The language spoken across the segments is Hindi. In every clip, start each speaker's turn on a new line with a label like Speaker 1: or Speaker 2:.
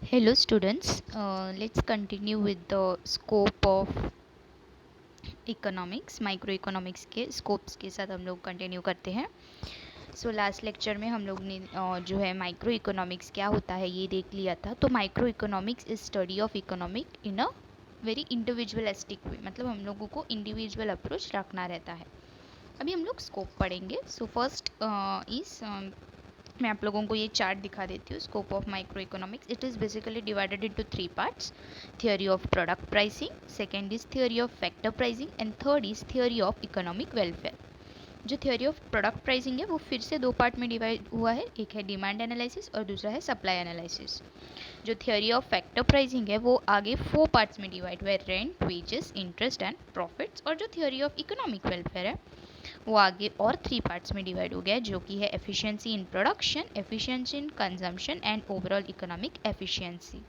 Speaker 1: Hello students, let's continue with the scope of economics micro economics के स्कोप्स के साथ हम लोग कंटिन्यू करते हैं। सो लास्ट लेक्चर में हम लोग ने जो है माइक्रो इकोनॉमिक्स क्या होता है ये देख लिया था। तो micro economics is study of economic in a very individualistic way, मतलब हम लोगों को इंडिविजुअल अप्रोच रखना रहता है। अभी हम लोग स्कोप पढ़ेंगे। सो फर्स्ट इज मैं आप लोगों को ये चार्ट दिखा देती हूँ। Scope of micro economics, it is basically divided into three parts. Theory of product pricing, second is theory of factor pricing and third is theory of economic welfare. जो थियोरी ऑफ प्रोडक्ट प्राइसिंग है वो फिर से दो पार्ट में डिवाइड हुआ है, एक है डिमांड एनालिसिस और दूसरा है सप्लाई एनालिसिस। जो थियोरी ऑफ फैक्टर प्राइसिंग है वो आगे 4 पार्ट्स में डिवाइड हुआ है, rent, wages, interest and profits. और जो थियोरी ऑफ इकोनॉमिक वेलफेयर है वो आगे और 3 पार्ट्स में डिवाइड हो गया है, जो कि है efficiency in production, efficiency in consumption and overall economic efficiency.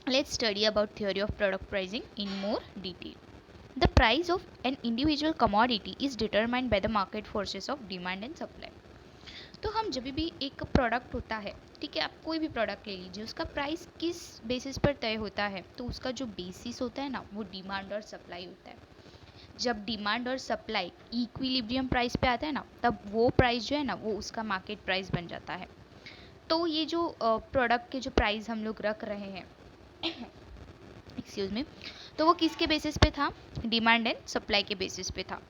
Speaker 1: Let's study about theory of product pricing in more detail. The price of an individual commodity is determined by the market forces of demand and supply. तो हम जब भी एक प्रोडक्ट होता है, ठीक है, आप कोई भी प्रोडक्ट ले लीजिए, उसका प्राइस किस बेसिस पर तय होता है? तो उसका जो बेसिस होता है ना, वो डिमांड और सप्लाई होता है। जब डिमांड और सप्लाई इक्विलिब्रियम प्राइस पे आता है ना, तब वो प्राइस जो है ना वो उसका मार्केट प्राइस बन जाता है। तो ये जो प्रोडक्ट के जो प्राइस हम लोग रख रहे हैं एक्सक्यूज मी, तो वो किसके बेसिस पे था? डिमांड एंड सप्लाई के बेसिस पे था।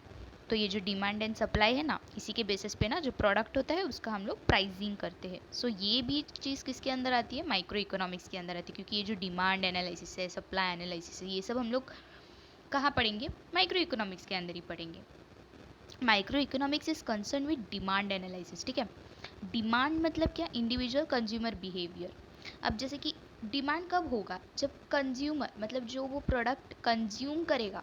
Speaker 1: तो ये जो डिमांड एंड सप्लाई है ना, इसी के बेसिस पे ना जो प्रोडक्ट होता है उसका हम लोग प्राइसिंग करते हैं। सो ये भी चीज़ किसके अंदर आती है? माइक्रो इकोनॉमिक्स के अंदर आती है, क्योंकि ये जो डिमांड एनालिसिस है, सप्लाई एनालिसिस है, ये सब हम लोग कहाँ पढ़ेंगे? माइक्रो इकोनॉमिक्स के अंदर ही पढ़ेंगे। Micro economics is concern with demand analysis, ठीक है। डिमांड मतलब क्या? Individual consumer behaviour. अब जैसे कि डिमांड कब होगा? जब कंज्यूमर, मतलब जो वो प्रोडक्ट कंज्यूम करेगा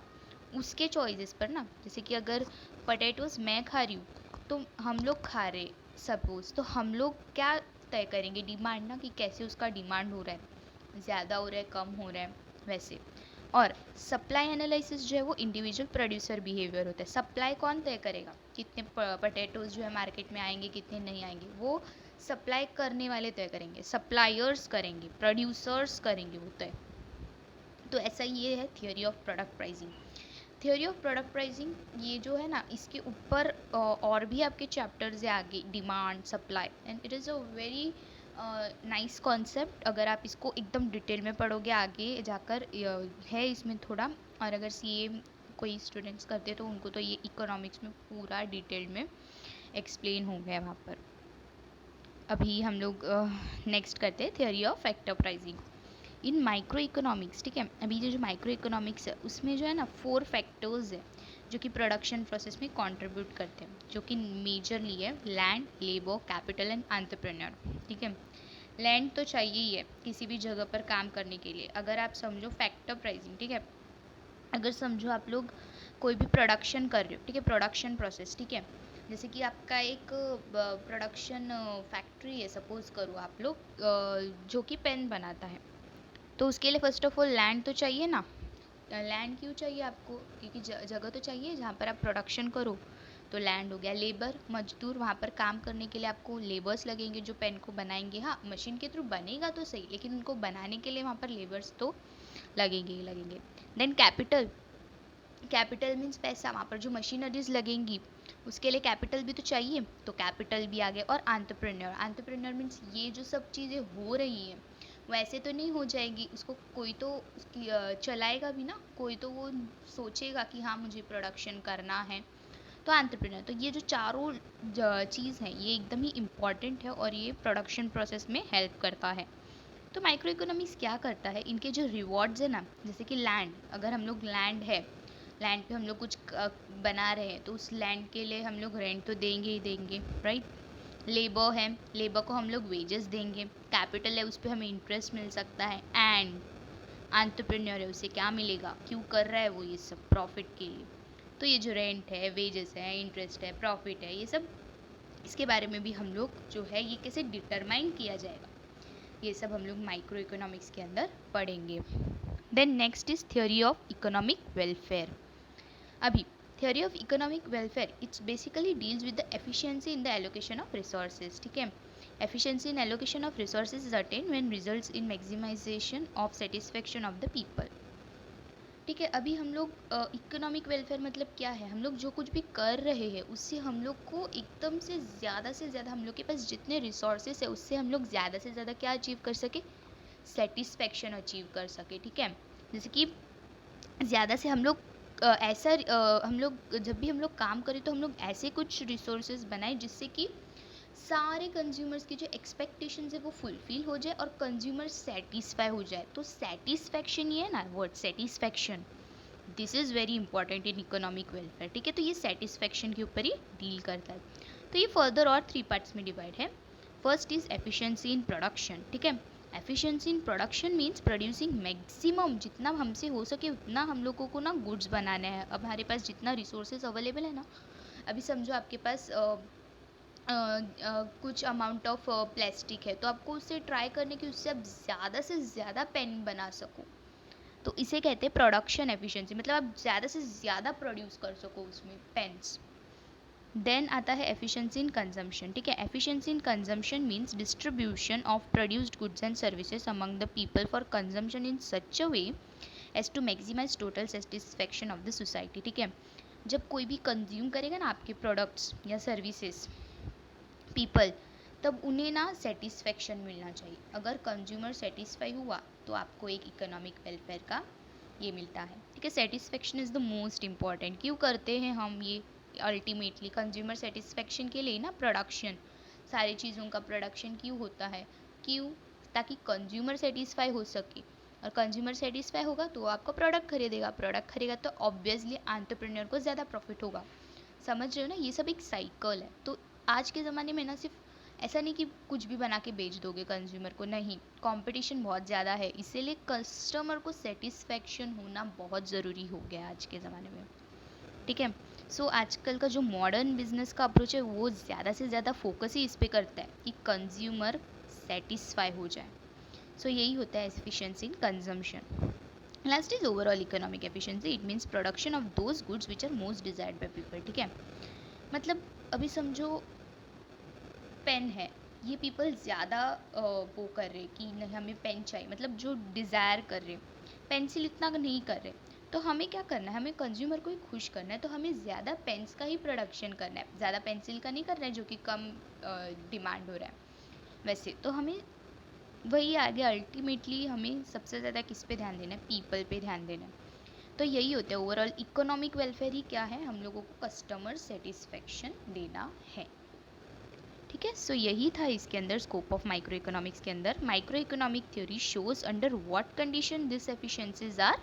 Speaker 1: उसके चॉइसेस पर ना। जैसे कि अगर पोटैटोज मैं खा रही हूँ तो हम लोग खा रहे सपोज, तो हम लोग क्या तय करेंगे? डिमांड ना, कि कैसे उसका डिमांड हो रहा है, ज़्यादा हो रहा है, कम हो रहा है, वैसे। और सप्लाई एनालिसिस जो है वो इंडिविजुअल प्रोड्यूसर बिहेवियर होता है। सप्लाई कौन तय करेगा? कितने पोटैटोज जो है मार्केट में आएंगे, कितने नहीं आएंगे, वो सप्लाई करने वाले तय करेंगे, सप्लायर्स करेंगे, प्रोड्यूसर्स करेंगे वो तय। तो ऐसा ये है theory of product pricing. Theory of product pricing ये जो है ना, इसके ऊपर और भी आपके चैप्टर्स है आगे, demand, supply, and it is a very nice concept. अगर आप इसको एकदम डिटेल में पढ़ोगे आगे जाकर है इसमें थोड़ा। और अगर सीए कोई स्टूडेंट्स करते हैं तो उनको तो ये इकोनॉमिक्स में पूरा डिटेल में एक्सप्लेन हो गया वहाँ पर। अभी हम लोग नेक्स्ट करते हैं theory of factor pricing in micro economics, ठीक है। अभी जो माइक्रो इकोनॉमिक्स है उसमें जो है ना 4 फैक्टर्स है जो कि प्रोडक्शन प्रोसेस में कंट्रीब्यूट करते हैं, जो कि मेजरली है land, labour, capital and entrepreneur, ठीक है। लैंड तो चाहिए ही है किसी भी जगह पर काम करने के लिए। अगर आप समझो फैक्टर प्राइसिंग, ठीक है, अगर समझो आप लोग कोई भी प्रोडक्शन कर रहे हो, ठीक है, प्रोडक्शन प्रोसेस, ठीक है। जैसे कि आपका एक प्रोडक्शन फैक्ट्री है, सपोज करो आप लोग जो कि पेन बनाता है, तो उसके लिए फर्स्ट ऑफ ऑल लैंड तो चाहिए ना। लैंड क्यों चाहिए आपको? क्योंकि जगह तो चाहिए जहाँ पर आप प्रोडक्शन करो, तो लैंड हो गया। लेबर, मजदूर, वहाँ पर काम करने के लिए आपको लेबर्स लगेंगे जो पेन को बनाएंगे। हाँ, मशीन के थ्रू बनेगा तो सही, लेकिन उनको बनाने के लिए वहाँ पर लेबर्स तो लगेंगे ही लगेंगे। देन कैपिटल, कैपिटल मीन्स पैसा, वहाँ पर जो मशीनरीज लगेंगी उसके लिए कैपिटल भी तो चाहिए, तो कैपिटल भी आ गए। और एंटरप्रेन्योर, एंटरप्रेन्योर मीन्स ये जो सब चीज़ें हो रही हैं वैसे तो नहीं हो जाएगी, उसको कोई तो उसकी चलाएगा भी ना, कोई तो वो सोचेगा कि हाँ मुझे प्रोडक्शन करना है, तो एंटरप्रेन्योर। तो ये जो चारों चीज़ है ये एकदम ही इम्पॉर्टेंट है और ये प्रोडक्शन प्रोसेस में हेल्प करता है। तो माइक्रो इकोनॉमिक्स क्या करता है, इनके जो रिवॉर्ड्स है ना, जैसे कि लैंड, अगर हम लोग लैंड है, लैंड पे हम लोग कुछ बना रहे हैं तो उस लैंड के लिए हम लोग रेंट तो देंगे ही देंगे, राइट। लेबर है, लेबर को हम लोग वेजेस देंगे। कैपिटल है, उस पर हमें इंटरेस्ट मिल सकता है। एंड एंटरप्रेन्योर है, उसे क्या मिलेगा, क्यों कर रहा है वो ये सब? प्रॉफिट के लिए। तो ये जो रेंट है, वेजेस है, इंटरेस्ट है, प्रॉफिट है, ये सब इसके बारे में भी हम लोग जो है ये कैसे डिटरमाइन किया जाएगा, ये सब हम लोग माइक्रो इकोनॉमिक्स के अंदर पढ़ेंगे। Then next is theory of economic welfare. अभी theory of economic welfare it's basically deals with the efficiency in the allocation of resources, ठीक है। efficiency in allocation of resources is attained when results in maximization of satisfaction of the people. ठीक है, अभी हम लोग इकोनॉमिक वेलफेयर मतलब क्या है, हम लोग जो कुछ भी कर रहे हैं उससे हम लोग को एकदम से ज़्यादा हम लोग के पास जितने रिसोर्सेस है उससे हम लोग ज़्यादा से ज़्यादा क्या अचीव कर सके, सेटिस्फेक्शन अचीव कर सके। ठीक है, जैसे कि ज़्यादा से हम लोग हम लोग जब भी हम लोग काम करें तो हम लोग ऐसे कुछ रिसोर्सेज बनाए जिससे कि सारे कंज्यूमर्स की जो एक्सपेक्टेशंस है वो फुलफिल हो जाए और कंज्यूमर सेटिस्फाई हो जाए। तो सेटिस्फेक्शन ये है ना word satisfaction, this is very important in economic welfare. ठीक है, तो ये सेटिस्फेक्शन के ऊपर ही डील करता है। तो ये फर्दर और 3 पार्ट्स में डिवाइड है। First is efficiency in production. ठीक है, efficiency in production means producing maximum, जितना हमसे हो सके उतना हम लोगों को ना गुड्स बनाना है। अब हमारे पास जितना रिसोर्सेज अवेलेबल है ना, अभी समझो आपके पास कुछ अमाउंट ऑफ प्लास्टिक है तो आपको उससे ट्राई करने की उससे आप ज़्यादा से ज़्यादा पेन बना सको, तो इसे कहते हैं प्रोडक्शन एफिशिएंसी, मतलब आप ज़्यादा से ज़्यादा प्रोड्यूस कर सको उसमें पेन्स। देन आता है एफिशिएंसी इन कंजम्पशन। ठीक है, efficiency in consumption means distribution of produced goods and services among the people for consumption in such a way as to maximise total satisfaction of the society. ठीक है, जब कोई भी कंज्यूम करेगा ना आपके प्रोडक्ट्स या सर्विसेज पीपल, तब उन्हें ना सेटिस्फेक्शन मिलना चाहिए। अगर कंज्यूमर सेटिस्फाई हुआ तो आपको एक इकोनॉमिक वेलफेयर का ये मिलता है। ठीक है, satisfaction is the most important. क्यों करते हैं हम ये, अल्टीमेटली कंज्यूमर सेटिस्फेक्शन के लिए ना प्रोडक्शन, सारी चीज़ों का प्रोडक्शन क्यों होता है, क्यों, ताकि कंज्यूमर सेटिस्फाई हो सके, और कंज्यूमर सेटिस्फाई होगा तो वो आपको प्रोडक्ट खरीदेगा, प्रोडक्ट खरीदेगा तो ऑब्वियसली एंटरप्रेन्योर को ज़्यादा प्रॉफिट होगा। समझ रहे हो ना, ये सब एक साइकिल है। तो आज के ज़माने में ना सिर्फ ऐसा नहीं कि कुछ भी बना के बेच दोगे कंज्यूमर को, नहीं, कंपटीशन बहुत ज़्यादा है, इसीलिए कस्टमर को सेटिस्फेक्शन होना बहुत ज़रूरी हो गया है आज के ज़माने में। ठीक है, सो आजकल का जो मॉडर्न बिजनेस का अप्रोच है वो ज़्यादा से ज़्यादा फोकस ही इस पर करता है कि कंज्यूमर सेटिस्फाई हो जाए। सो यही होता है efficiency in consumption. Last is overall economic efficiency, it means production of those goods which are most desired by people. ठीक है, मतलब अभी समझो पेन है, ये पीपल ज़्यादा वो कर रहे कि नहीं हमें पेन चाहिए, मतलब जो डिज़ायर कर रहे, पेंसिल इतना नहीं कर रहे, तो हमें क्या करना है, हमें कंज्यूमर को ही खुश करना है, तो हमें ज़्यादा पेन्स का ही प्रोडक्शन करना है, ज़्यादा पेंसिल का नहीं करना है जो कि कम डिमांड हो रहा है। वैसे तो हमें वही आगे अल्टीमेटली हमें सबसे ज़्यादा किस पे ध्यान देना है, पीपल पे ध्यान देना है। तो यही होता है ओवरऑल इकोनॉमिक वेलफेयर ही क्या है, हम लोगों को कस्टमर सेटिस्फेक्शन देना है। ठीक है, सो यही था इसके अंदर स्कोप ऑफ माइक्रो इकोनॉमिक्स के अंदर। Micro economic theory shows under what condition this efficiencies are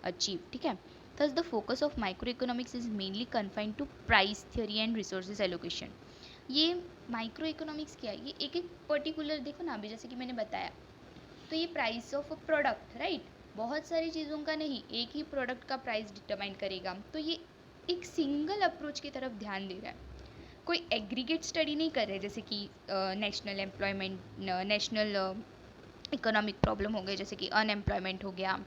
Speaker 1: achieve. ठीक है, thus the focus of microeconomics is mainly confined to price theory and resources allocation। ये माइक्रो इकोनॉमिक्स क्या है, ये एक एक पर्टिकुलर देखो ना, अभी जैसे कि मैंने बताया, तो ये price of a product, right, बहुत सारी चीज़ों का नहीं, एक ही प्रोडक्ट का प्राइस डिटरमाइन करेगा। तो ये एक सिंगल अप्रोच की तरफ ध्यान दे रहा है, कोई एग्रीगेट स्टडी नहीं कर रहे, जैसे कि national employment, national economic problem हो गए, जैसे कि अनएम्प्लॉयमेंट हो गया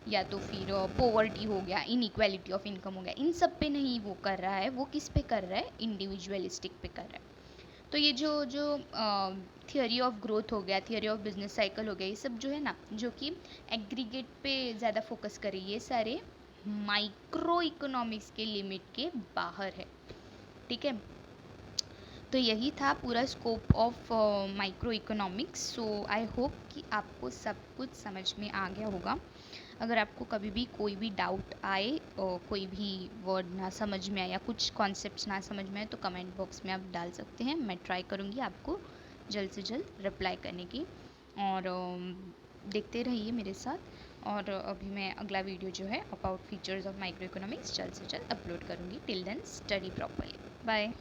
Speaker 1: या तो फिर पोवर्टी हो गया, इनइक्वालिटी ऑफ इनकम हो गया, इन सब पे नहीं वो कर रहा है, वो किस पे कर रहा है, इंडिविजुअलिस्टिक पे कर रहा है। तो ये जो जो थियोरी ऑफ ग्रोथ हो गया, थियोरी ऑफ बिजनेस साइकिल हो गया, ये सब जो है ना जो कि एग्रीगेट पे ज़्यादा फोकस करे, ये सारे माइक्रो इकोनॉमिक्स के लिमिट के बाहर है। ठीक है, तो यही था पूरा scope of micro economics. So I hope कि आपको सब कुछ समझ में आ गया होगा। अगर आपको कभी भी कोई भी डाउट आए और कोई भी वर्ड ना समझ में आए या कुछ कॉन्सेप्ट्स ना समझ में आए तो कमेंट बॉक्स में आप डाल सकते हैं, मैं ट्राई करूँगी आपको जल्द से जल्द रिप्लाई करने की। और देखते रहिए मेरे साथ। और अभी मैं अगला वीडियो जो है about features of micro economics जल्द से जल्द अपलोड करूँगी। Till then study properly, bye.